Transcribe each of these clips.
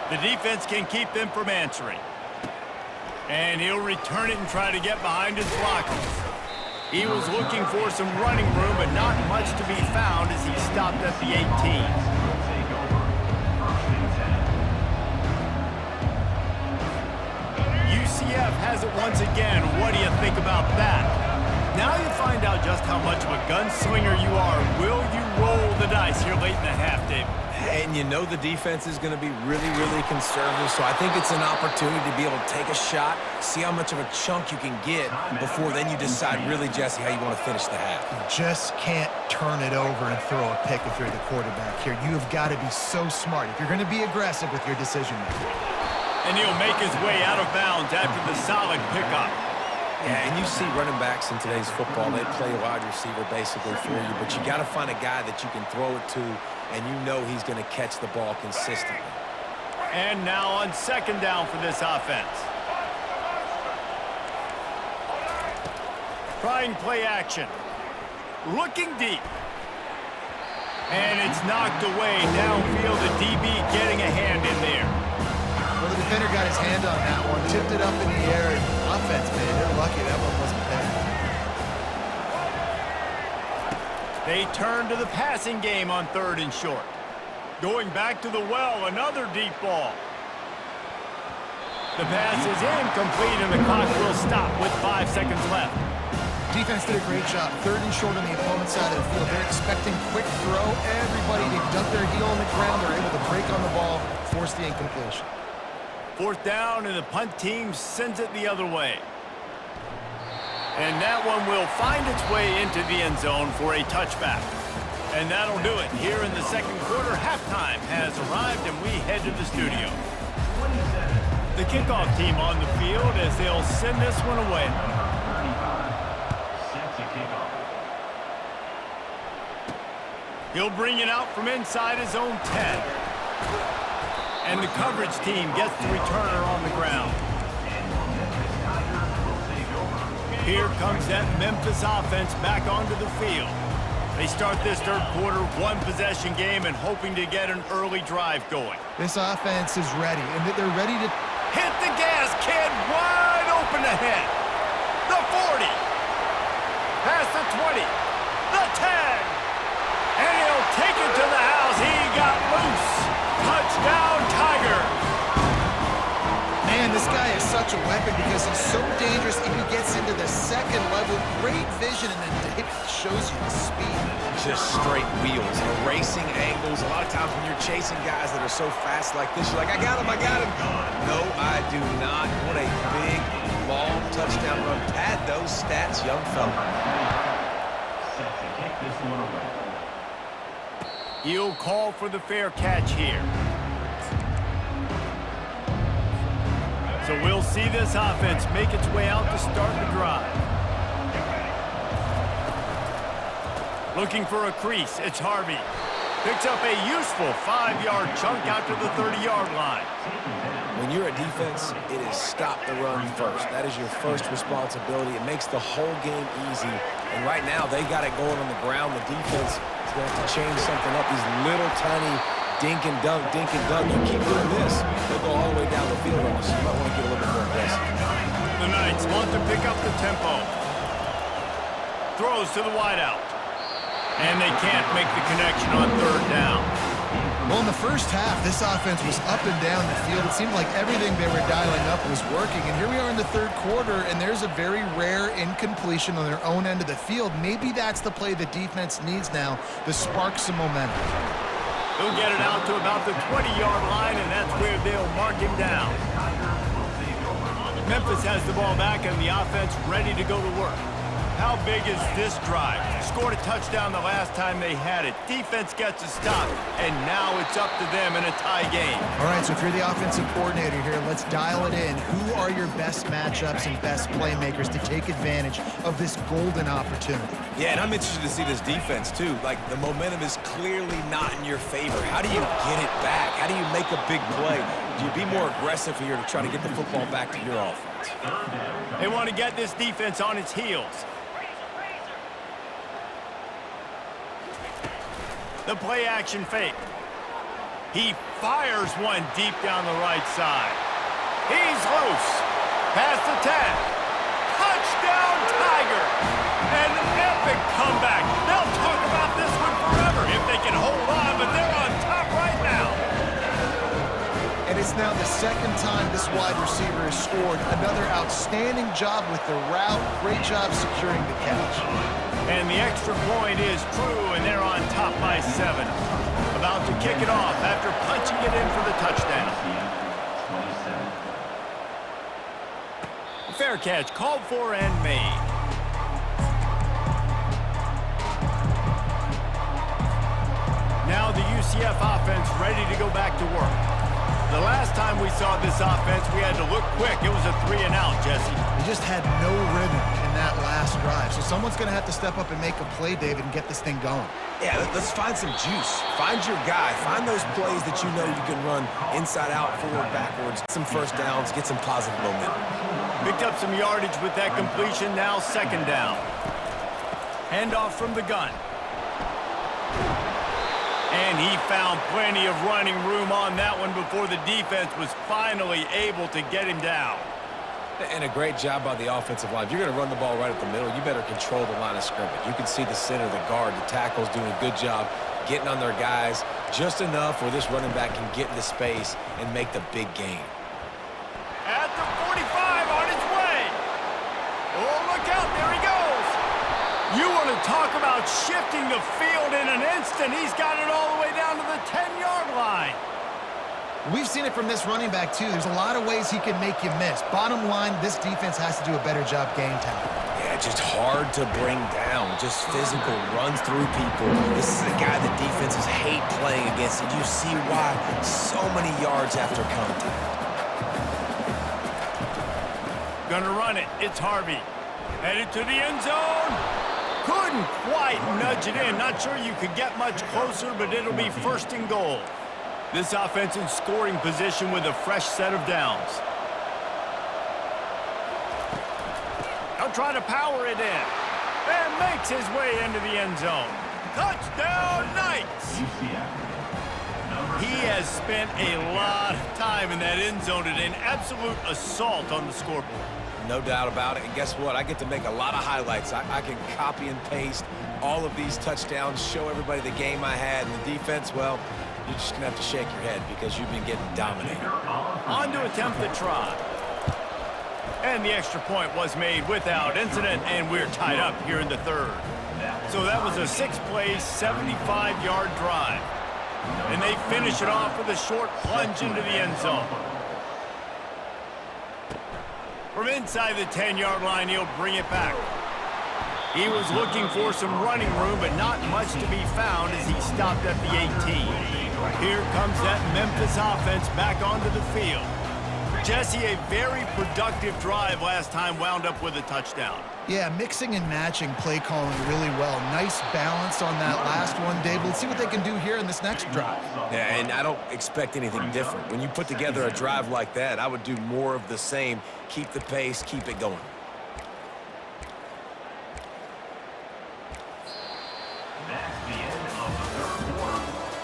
The defense can keep them from answering. And he'll return it and try to get behind his blockers. He was looking for some running room, but not much to be found as he stopped at the 18. UCF has it once again. What do you think about that? Now you find out just how much of a gunslinger you are. Will you roll the dice here late in the half, Dave? And you know the defense is going to be really, really conservative, so I think it's an opportunity to be able to take a shot, see how much of a chunk you can get before then you decide really, Jesse, how you want to finish the half. You just can't turn it over and throw a pick if you're the quarterback here. You have got to be so smart if you're going to be aggressive with your decision-making. And he'll make his way out of bounds after the solid pickup. Yeah, and you see running backs in today's football, they play wide receiver basically for you, but you got to find a guy that you can throw it to, and you know he's going to catch the ball consistently. And now on second down for this offense. Trying play action. Looking deep. And it's knocked away downfield. The DB getting a hand in there. Well, the defender got his hand on that one, tipped it up in the air, and offense, man, they're lucky that one wasn't bad. They turn to the passing game on third and short. Going back to the well, another deep ball. The pass is incomplete, and the clock will stop with 5 seconds left. Defense did a great job. Third and short on the opponent's side of the field. They're expecting quick throw. Everybody, they dunk their heel on the ground. They're able to break on the ball, force the incompletion. Fourth down, and the punt team sends it the other way. And that one will find its way into the end zone for a touchback. And that'll do it. Here in the second quarter, halftime has arrived, and we head to the studio. The kickoff team on the field as they'll send this one away. He'll bring it out from inside his own 10. And the coverage team gets the returner on the ground. Here comes that Memphis offense back onto the field. They start this third quarter one-possession game and hoping to get an early drive going. This offense is ready, and they're ready to hit the gas, kid, wide open ahead. The 40, past the 20, the 10, and he'll take it to the house. He got loose. Touchdown, Tiger. Man, this guy is such a weapon because he's so dangerous if he gets into the second level. Great vision, and then David shows you the speed. Just straight wheels, erasing angles. A lot of times when you're chasing guys that are so fast like this, you're like, I got him, I got him. No, I do not. What a big, long touchdown run. Pad those stats, young fella. Set to kick this one away. He'll call for the fair catch here. So we'll see this offense make its way out to start the drive. Looking for a crease, it's Harvey. Picks up a useful 5-yard chunk out to the 30-yard line. When you're a defense, it is stop the run first. That is your first responsibility. It makes the whole game easy. And right now, they got it going on the ground. The defense is going to have to change something up. These little tiny dink and dunk, dink and dunk. You keep doing this, they'll go all the way down the field on us. You might want to get a little bit more aggressive. The Knights want to pick up the tempo. Throws to the wideout. And they can't make the connection on third down. Well, in the first half, this offense was up and down the field. It seemed like everything they were dialing up was working. And here we are in the third quarter, and there's a very rare incompletion on their own end of the field. Maybe that's the play the defense needs now to spark some momentum. He'll get it out to about the 20-yard line, and that's where they'll mark him down. Memphis has the ball back, and the offense ready to go to work. How big is this drive? Scored a touchdown the last time they had it. Defense gets a stop, and now it's up to them in a tie game. All right, so if you're the offensive coordinator here, let's dial it in. Who are your best matchups and best playmakers to take advantage of this golden opportunity? Yeah, and I'm interested to see this defense, too. Like, the momentum is clearly not in your favor. How do you get it back? How do you make a big play? Do you be more aggressive here to try to get the football back to your offense? They want to get this defense on its heels. The play action fake. He fires one deep down the right side. He's loose. Past the 10. Touchdown, Tigers! An epic comeback. They'll talk about this one forever if they can hold on, but they're on top right now. And it's now the second time this wide receiver has scored. Another outstanding job with the route. Great job securing the catch. And the extra point is true, and they're on top by 7. About to kick it off after punching it in for the touchdown. Fair catch called for and made. Now the UCF offense ready to go back to work. The last time we saw this offense, we had to look quick. It was a 3-and-out, Jesse. We just had no rhythm in that last drive. So someone's going to have to step up and make a play, David, and get this thing going. Yeah, let's find some juice. Find your guy. Find those plays that you know you can run inside out, forward, backwards. Get some first downs, get some positive momentum. Picked up some yardage with that completion. Now 2nd down. Handoff from the gun. And he found plenty of running room on that one before the defense was finally able to get him down. And a great job by the offensive line. If you're going to run the ball right at the middle, you better control the line of scrimmage. You can see the center, the guard, the tackles doing a good job getting on their guys just enough where this running back can get into space and make the big game. At the 45 on his way. Oh, look out. There he goes. You want to talk about shifting the field in an instant. He's got it all the way down to the 10-yard line. We've seen it from this running back, too. There's a lot of ways he can make you miss. Bottom line, this defense has to do a better job game time. Yeah, just hard to bring down. Just physical, runs through people. This is a guy the defenses hate playing against, and you see why. So many yards after contact. Gonna run it. It's Harvey. Headed to the end zone. Couldn't quite nudge it in. Not sure you could get much closer, but it'll be 1st and goal. This offense in scoring position with a fresh set of downs. He'll try to power it in. And makes his way into the end zone. Touchdown, Knights! He has spent a lot of time in that end zone and an absolute assault on the scoreboard. No doubt about it. And guess what? I get to make a lot of highlights. I can copy and paste all of these touchdowns, show everybody the game I had. And the defense, well, you're just going to have to shake your head because you've been getting dominated. On to attempt the try. And the extra point was made without incident, and we're tied up here in the 3rd. So that was a 6-play, 75-yard drive. And they finish it off with a short plunge into the end zone. From inside the 10-yard line, he'll bring it back. He was looking for some running room, but not much to be found as he stopped at the 18. Here comes that Memphis offense back onto the field. Jesse, a very productive drive last time wound up with a touchdown. Yeah, mixing and matching play calling really well. Nice balance on that last one, Dave. Let's see what they can do here in this next drive. Yeah, and I don't expect anything different. When you put together a drive like that, I would do more of the same. Keep the pace, keep it going. That's the end of the 3rd quarter.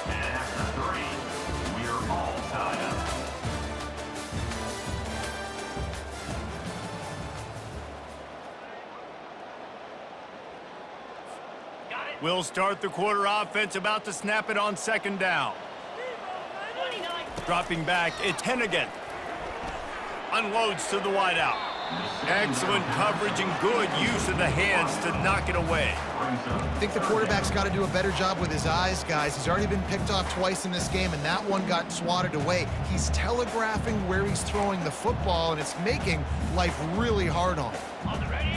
And after 3, we're all tied up. We'll start the quarter offense, about to snap it on 2nd down. Dropping back, it's Hennigan. Unloads to the wideout. Excellent coverage and good use of the hands to knock it away. I think the quarterback's got to do a better job with his eyes, guys. He's already been picked off twice in this game, and that one got swatted away. He's telegraphing where he's throwing the football, and it's making life really hard on him.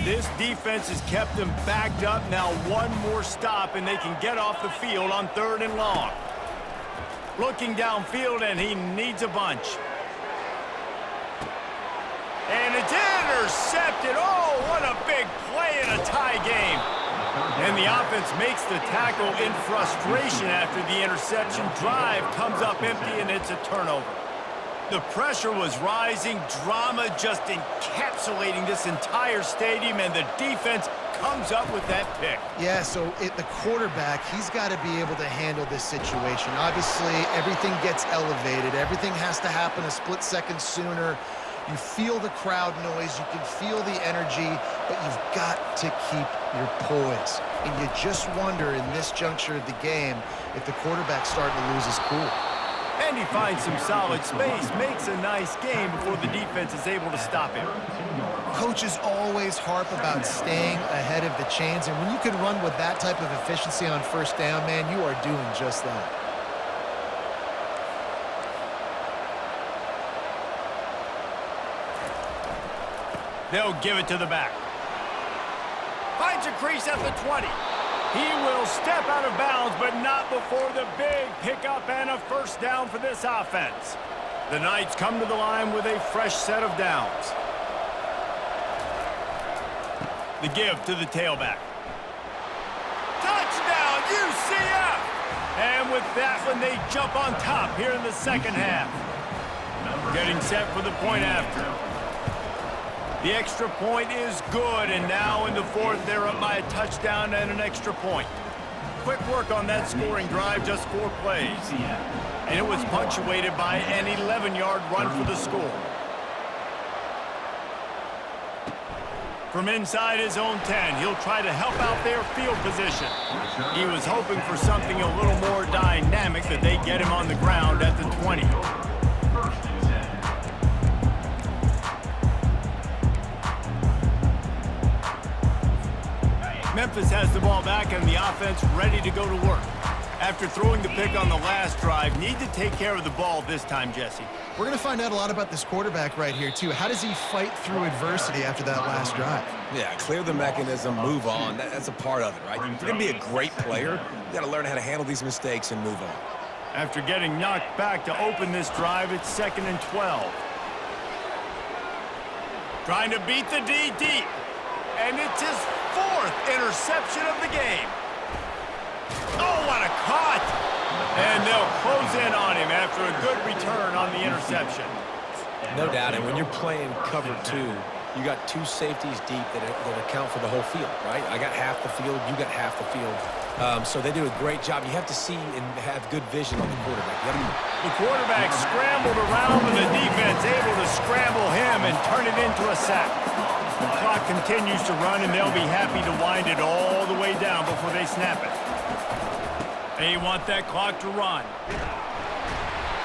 This defense has kept them backed up. Now one more stop, and they can get off the field on 3rd and long. Looking downfield, and he needs a bunch. And it's intercepted. Oh, what a big play in a tie game. And the offense makes the tackle in frustration after the interception. Drive comes up empty, and it's a turnover. The pressure was rising, drama just encapsulating this entire stadium, and the defense comes up with that pick. Yeah, so the quarterback, he's got to be able to handle this situation. Obviously, everything gets elevated. Everything has to happen a split second sooner. You feel the crowd noise. You can feel the energy, but you've got to keep your poise. And you just wonder in this juncture of the game if the quarterback's starting to lose his cool. And he finds some solid space, makes a nice game before the defense is able to stop him. Coaches always harp about staying ahead of the chains, and when you can run with that type of efficiency on first down, man, you are doing just that. They'll give it to the back. Finds a crease at the 20. He will step out of bounds, but not before the big pickup and a first down for this offense. The Knights come to the line with a fresh set of downs. The give to the tailback. Touchdown, UCF! And with that one, they jump on top here in the second half. Getting set for the point after. The extra point is good, and now in the fourth, they're up by a touchdown and an extra point. Quick work on that scoring drive, just 4 plays. And it was punctuated by an 11-yard run for the score. From inside his own 10, he'll try to help out their field position. He was hoping for something a little more dynamic, that they get him on the ground at the 20. Memphis has the ball back and the offense ready to go to work. After throwing the pick on the last drive, need to take care of the ball this time, Jesse. We're going to find out a lot about this quarterback right here, too. How does he fight through adversity after that last drive? Yeah, clear the mechanism, move on. That's a part of it, right? If you're going to be a great player, you got to learn how to handle these mistakes and move on. After getting knocked back to open this drive, it's 2nd and 12. Trying to beat the D deep. And it's his 4th interception of the game. Oh, what a cut! And they'll close in on him after a good return on the interception. No doubt, and when you're playing cover 2, you got 2 safeties deep that account for the whole field, right? I got half the field, you got half the field. So they do a great job. You have to see and have good vision on the quarterback. The quarterback scrambled around, and the defense able to scramble him and turn it into a sack. The clock continues to run, and they'll be happy to wind it all the way down before they snap it. They want that clock to run.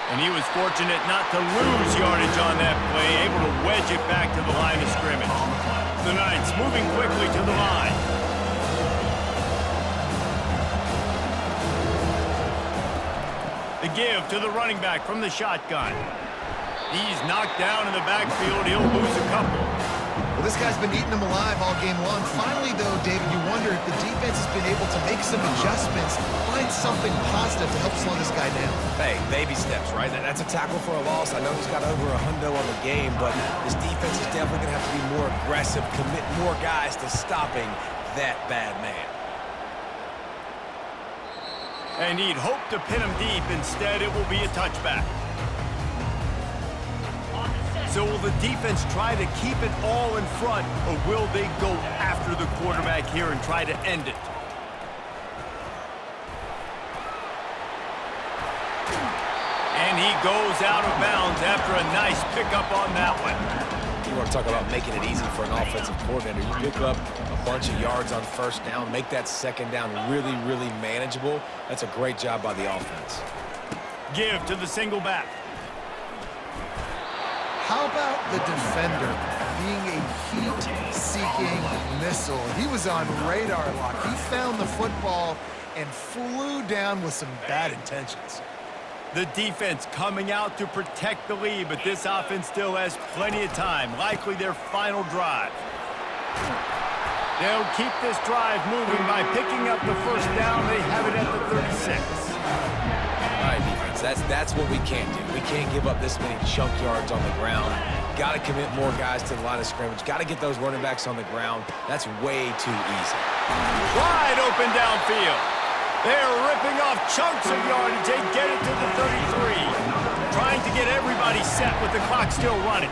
And he was fortunate not to lose yardage on that play, able to wedge it back to the line of scrimmage. The Knights moving quickly to the line. The give to the running back from the shotgun. He's knocked down in the backfield. He'll lose a couple. Well, this guy's been eating them alive all game long. Finally, though, David, you wonder if the defense has been able to make some adjustments, find something positive to help slow this guy down. Hey, baby steps, right? That's a tackle for a loss. I know he's got over $100 on the game, but this defense is definitely going to have to be more aggressive, commit more guys to stopping that bad man. And he'd hoped to pin him deep. Instead, it will be a touchback. So will the defense try to keep it all in front, or will they go after the quarterback here and try to end it? And he goes out of bounds after a nice pickup on that one. You want to talk about making it easy for an offensive coordinator. You pick up a bunch of yards on first down, make that second down really, really manageable. That's a great job by the offense. Give to the single back. How about the defender being a heat-seeking missile? He was on radar lock. He found the football and flew down with some bad intentions. The defense coming out to protect the lead, but this offense still has plenty of time, likely their final drive. They'll keep this drive moving by picking up the first down. They have it at the 36. All right, defense, that's what we can't do. We can't give up this many chunk yards on the ground. Got to commit more guys to the line of scrimmage. Got to get those running backs on the ground. That's way too easy. Wide open downfield. They're ripping off chunks of yardage. They get it to the 33. trying to get everybody set with the clock still running.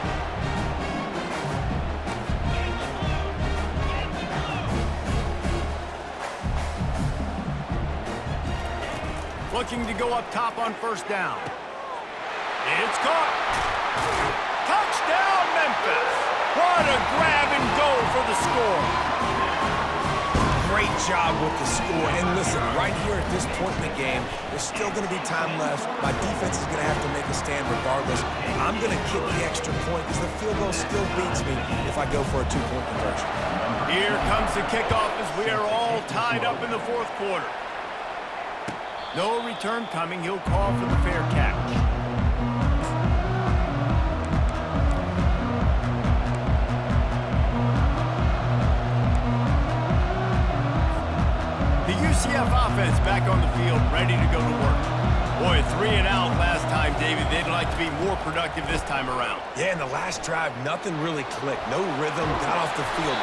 Looking to go up top on first down. It's caught. Touchdown, Memphis. What a grab and go for the score. Great job with the score. And listen, right here at this point in the game, there's still going to be time left. My defense is going to have to make a stand regardless. I'm going to kick the extra point because the field goal still beats me if I go for a two-point conversion. Here comes the kickoff as we are all tied up in the fourth quarter. No return coming. He'll call for the fair catch. The UCF offense back on the field, ready to go to work. Boy, 3 and out last time, David. They'd like to be more productive this time around. Yeah, in the last drive, nothing really clicked. No rhythm, got off the field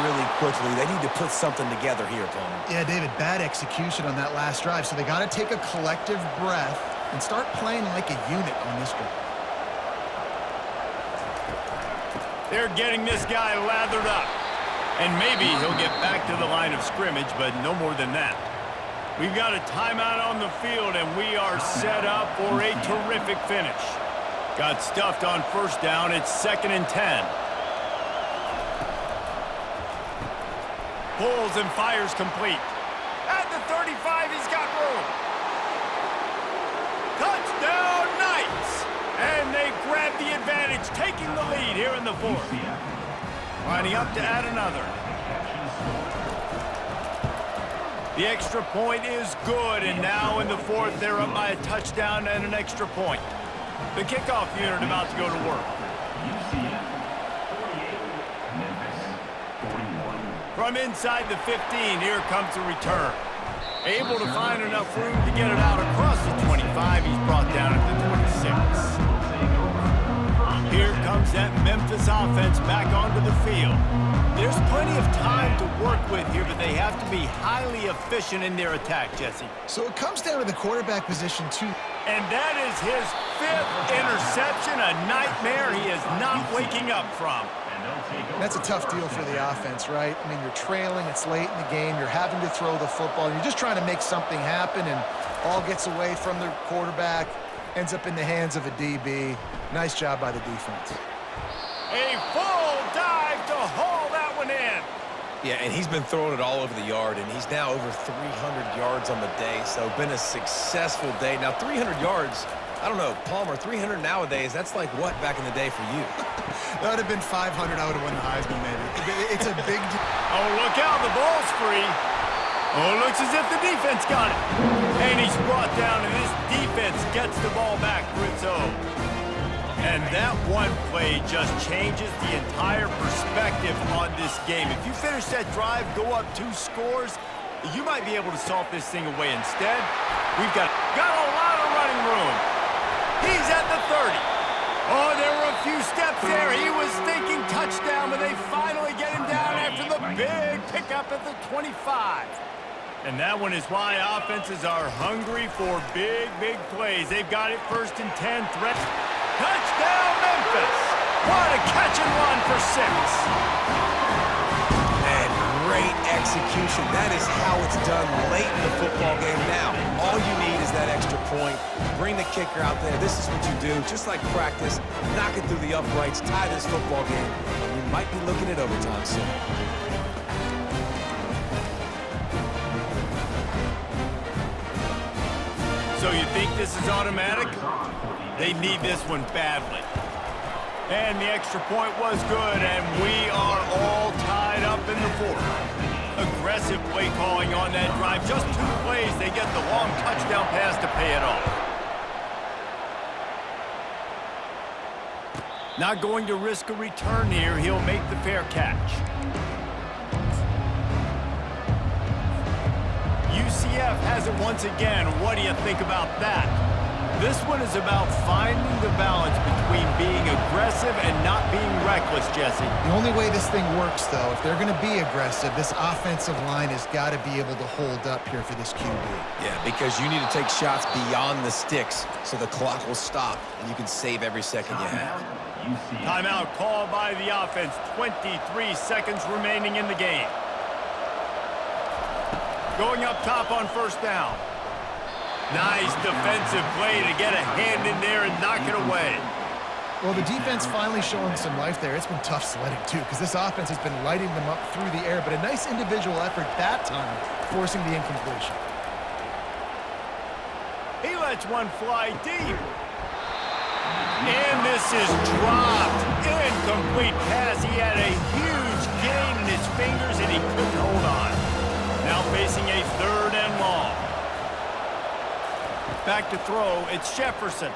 really quickly. They need to put something together here, Palmer. Yeah, David, bad execution on that last drive, so they got to take a collective breath and start playing like a unit on this drive. They're getting this guy lathered up. And maybe he'll get back to the line of scrimmage, but no more than that. We've got a timeout on the field, and we are set up for a terrific finish. Got stuffed on first down. It's 2nd and 10. Pulls and fires complete. At the 35, he's got room. Touchdown, Knights! And they grab the advantage, taking the lead here in the fourth. Lining up to add another. The extra point is good, and now in the fourth, they're up by a touchdown and an extra point. The kickoff unit about to go to work. From inside the 15, here comes the return. Able to find enough room to get it out across the 25. He's brought down at the 26. Here comes that Memphis offense back onto the field. There's plenty of time to work with here, but they have to be highly efficient in their attack, Jesse. So it comes down to the quarterback position, too. And that is his 5th interception, a nightmare he is not waking up from. That's a tough deal for the offense, right? I mean, you're trailing, it's late in the game, you're having to throw the football, you're just trying to make something happen, and all gets away from the quarterback, ends up in the hands of a DB. Nice job by the defense. A full dive to haul that one in. Yeah, and he's been throwing it all over the yard, and he's now over 300 yards on the day, so been a successful day. Now, 300 yards, I don't know, Palmer, 300 nowadays, that's like what back in the day for you? That would have been 500, I would have won the Heisman, maybe. It's a big deal. Oh, look out, the ball's free. Oh, looks as if the defense got it. And he's brought down, and this defense gets the ball back for its own. And that one play just changes the entire perspective on this game. If you finish that drive, go up 2 scores, you might be able to salt this thing away. Instead, we've got a lot of running room. He's at the 30. Oh, there were a few steps there. He was thinking touchdown, but they finally get him down after the big pickup at the 25. And that one is why offenses are hungry for big plays. They've got it 1st and 10. Threat. Touchdown, Memphis! What a catch and run for 6. And great execution. That is how it's done late in the football game. Now, all you need is that extra point. Bring the kicker out there. This is what you do. Just like practice, knock it through the uprights, tie this football game, and we might be looking at overtime soon. So you think this is automatic? They need this one badly. And the extra point was good, and we are all tied up in the fourth. Aggressive play calling on that drive. Just 2 plays, they get the long touchdown pass to pay it off. Not going to risk a return here. He'll make the fair catch. UCF has it once again. What do you think about that? This one is about finding the balance between being aggressive and not being reckless, Jesse. The only way this thing works, though, if they're going to be aggressive, this offensive line has got to be able to hold up here for this QB. Yeah, because you need to take shots beyond the sticks so the clock will stop and you can save every second you have. Timeout called by the offense. 23 seconds remaining in the game. Going up top on first down. Nice defensive play to get a hand in there and knock it away. Well, the defense finally showing some life there. It's been tough sledding, too, because this offense has been lighting them up through the air, but a nice individual effort that time, forcing the incompletion. He lets one fly deep. And this is dropped. Incomplete pass. He had a huge gain in his fingers, and he couldn't hold on. Now facing a 3rd and long. Back to throw, it's Jefferson.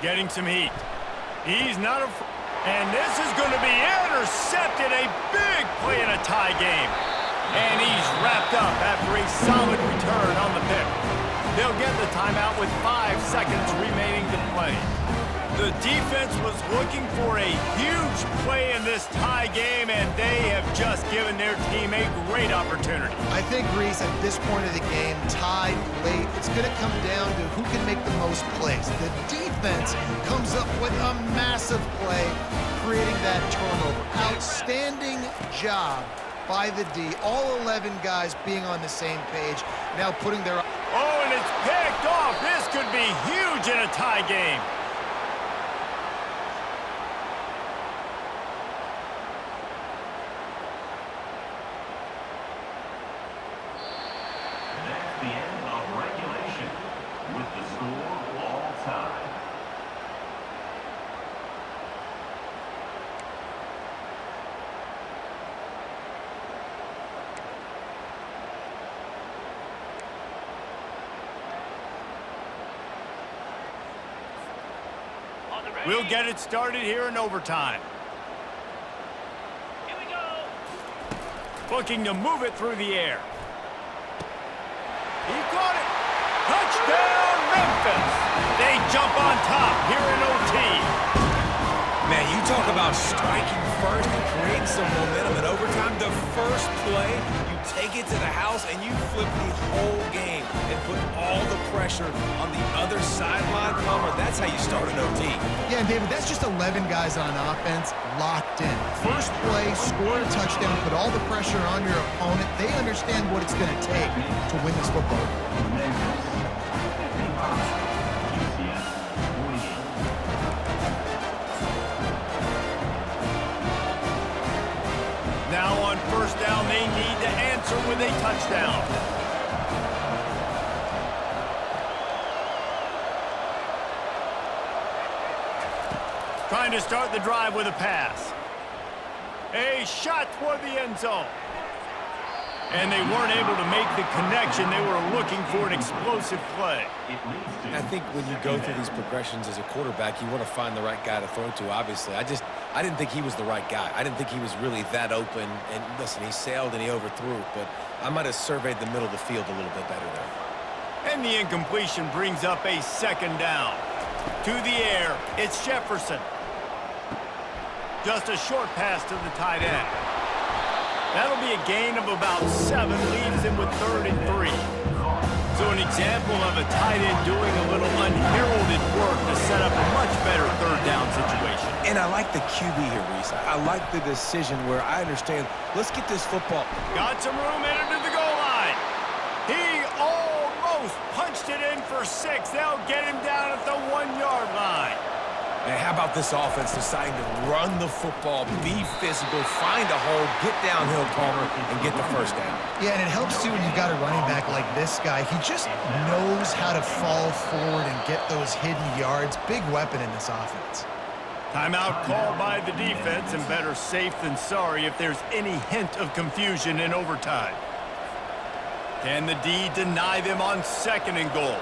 Getting some heat. He's not and this is going to be intercepted. A big play in a tie game. And he's wrapped up after a solid return on the pick. They'll get the timeout with 5 seconds remaining to play. The defense was looking for a huge play in this tie game, and they have just given their team a great opportunity. I think, Reese, at this point of the game, tied late, it's going to come down to who can make the most plays. The defense comes up with a massive play, creating that turnover. Outstanding job by the D. All 11 guys being on the same page, now putting their... Oh, and it's picked off. This could be huge in a tie game. The end of regulation with the score all time. We'll get it started here in overtime. Here we go. Looking to move it through the air. He caught it. Touchdown, Memphis. They jump on top here in OT. Man, you talk about striking first and creating some momentum in overtime. The first play, you take it to the house and you flip the whole game and put all the pressure on the other sideline. Palmer, that's how you start an OT. Yeah, and David, that's just 11 guys on offense locked in. First play, score a touchdown, put all the pressure on your opponent. They understand what it's going to take to win this football game. Now on first down, they need to answer with a touchdown. Trying to start the drive with a pass. A shot toward the end zone. And they weren't able to make the connection. They were looking for an explosive play. I think when you go through these progressions as a quarterback, you want to find the right guy to throw to, obviously. I didn't think he was the right guy. I didn't think he was really that open. And listen, he sailed and he overthrew it, but I might have surveyed the middle of the field a little bit better there. And the incompletion brings up a 2nd down. To the air, it's Jefferson. Just a short pass to the tight end. That'll be a gain of about 7, leaves him with 3rd and 3. So an example of a tight end doing a little unheralded work to set up a much better 3rd down situation. And I like the QB here, Reese. I like the decision where I understand, let's get this football. Got some room, entered to the goal line. He almost punched it in for 6. They'll get him down at the 1-yard line. And how about this offense deciding to run the football, be physical, find a hole, get downhill, Palmer, and get the first down? Yeah, and it helps, too, when you've got a running back like this guy. He just knows how to fall forward and get those hidden yards. Big weapon in this offense. Timeout called by the defense, and better safe than sorry if there's any hint of confusion in overtime. Can the D deny them on 2nd and goal?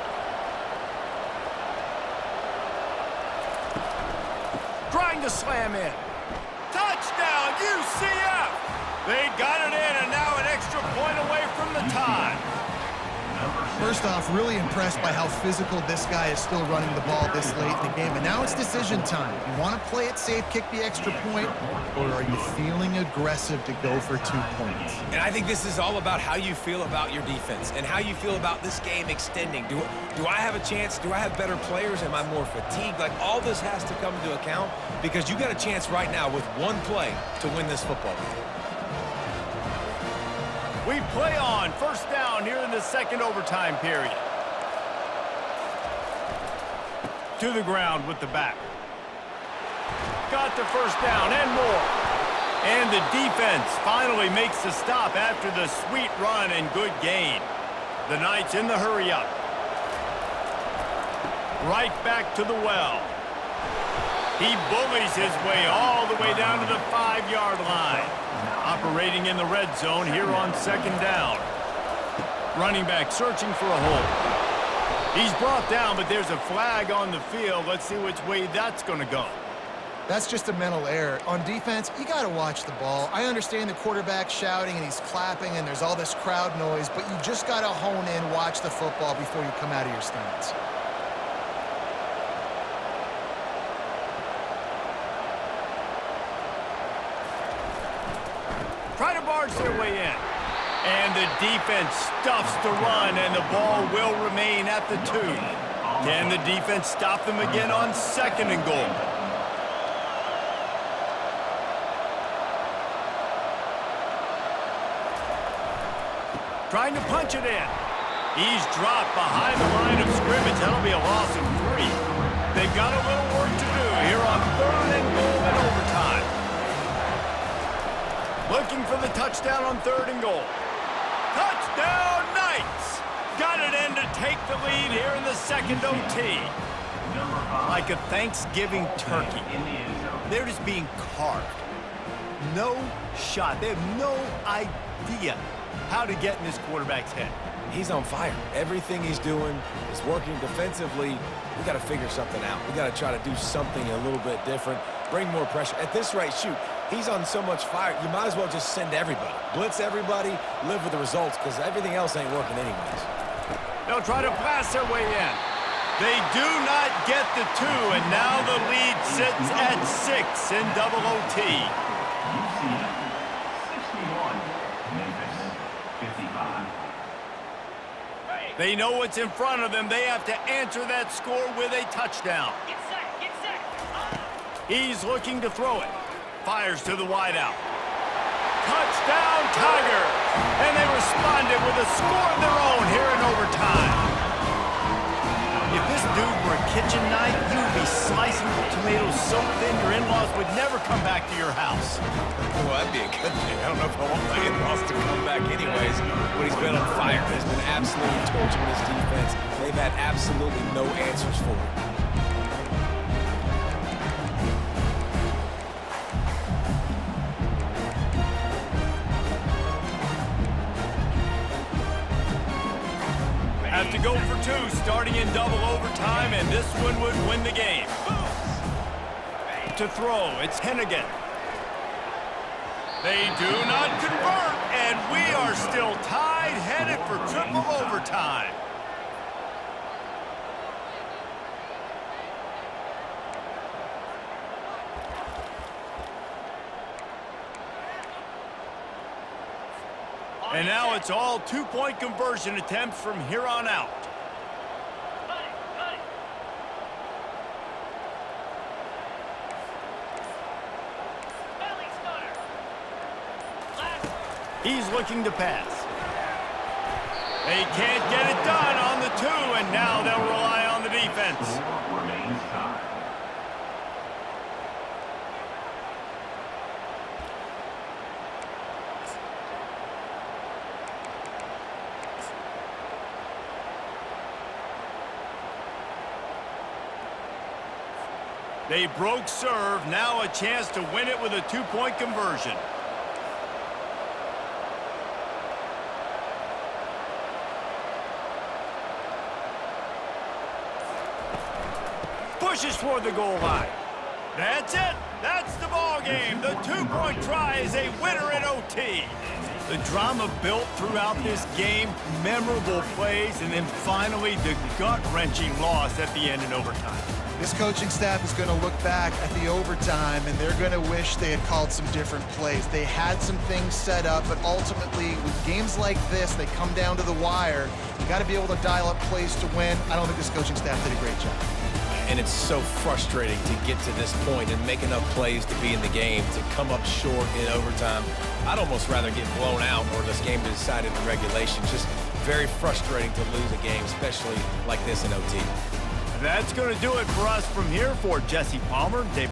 Trying to slam in. Touchdown, UCF! They got it in, and now an extra point away from the tie. Number First off, really impressed by how physical this guy is still running the ball this late in the game. And now it's decision time. You want to play it safe, kick the extra point, or are you feeling aggressive to go for 2 points? And I think this is all about how you feel about your defense and how you feel about this game extending. Do I have a chance? Do I have better players? Am I more fatigued? Like, all this has to come into account because you got a chance right now with one play to win this football game. We play on first down here in the second overtime period. To the ground with the back. Got the first down and more. And the defense finally makes the stop after the sweet run and good gain. The Knights in the hurry up. Right back to the well. He bullies his way all the way down to the 5-yard line. Operating in the red zone here on second down. Running back searching for a hole. He's brought down, but there's a flag on the field. Let's see which way that's going to go. That's just a mental error. On defense, you got to watch the ball. I understand the quarterback shouting and he's clapping and there's all this crowd noise, but you just got to hone in, watch the football before you come out of your stance. Try to barge their way in. And the defense stuffs the run, and the ball will remain at the 2. Can the defense stop them again on second and goal? Trying to punch it in. He's dropped behind the line of scrimmage. That'll be a loss of 3. They've got a little work to do here on third and goal in overtime. Looking for the touchdown on third and goal. Touchdown, Knights! Got it in to take the lead here in the second OT. Like a Thanksgiving turkey. They're just being carved. No shot. They have no idea how to get in this quarterback's head. He's on fire. Everything he's doing is working defensively. We got to figure something out. We got to try to do something a little bit different. Bring more pressure. At this rate, shoot, he's on so much fire, you might as well just send everybody. Blitz everybody, live with the results, because everything else ain't working anyways. They'll try to pass their way in. They do not get the 2, and now the lead sits at 6 in double OT. 61, Memphis 55. They know what's in front of them. They have to answer that score with a touchdown. Get set, get set. He's looking to throw it. Fires to the wideout. Touchdown, Tigers! And they responded with a score of their own here in overtime. If this dude were a kitchen knife, you would be slicing the tomatoes so thin your in-laws would never come back to your house. Well, that'd be a good thing. I don't know if I want my in-laws to come back anyways, but he's been on fire. He's been absolutely torching this defense. They've had absolutely no answers for him. Have to go for 2, starting in double overtime, and this one would win the game. To throw, it's Hennigan. They do not convert, and we are still tied, headed for triple overtime. And now it's all 2-point conversion attempts from here on out. Cut it, cut it. Belly stunner. Last. He's looking to pass. They can't get it done on the 2, and now they'll rely on the defense. Score remains tied. They broke serve, now a chance to win it with a 2-point conversion. Pushes toward the goal line. That's it. That's the ball game. The 2-point try is a winner in OT. The drama built throughout this game, memorable plays, and then finally the gut-wrenching loss at the end in overtime. This coaching staff is going to look back at the overtime, and they're going to wish they had called some different plays. They had some things set up, but ultimately, with games like this, they come down to the wire. You got to be able to dial up plays to win. I don't think this coaching staff did a great job. And it's so frustrating to get to this point and make enough plays to be in the game, to come up short in overtime. I'd almost rather get blown out or this game decided in regulation. Just very frustrating to lose a game, especially like this in OT. That's going to do it for us from here. For Jesse Palmer, Dave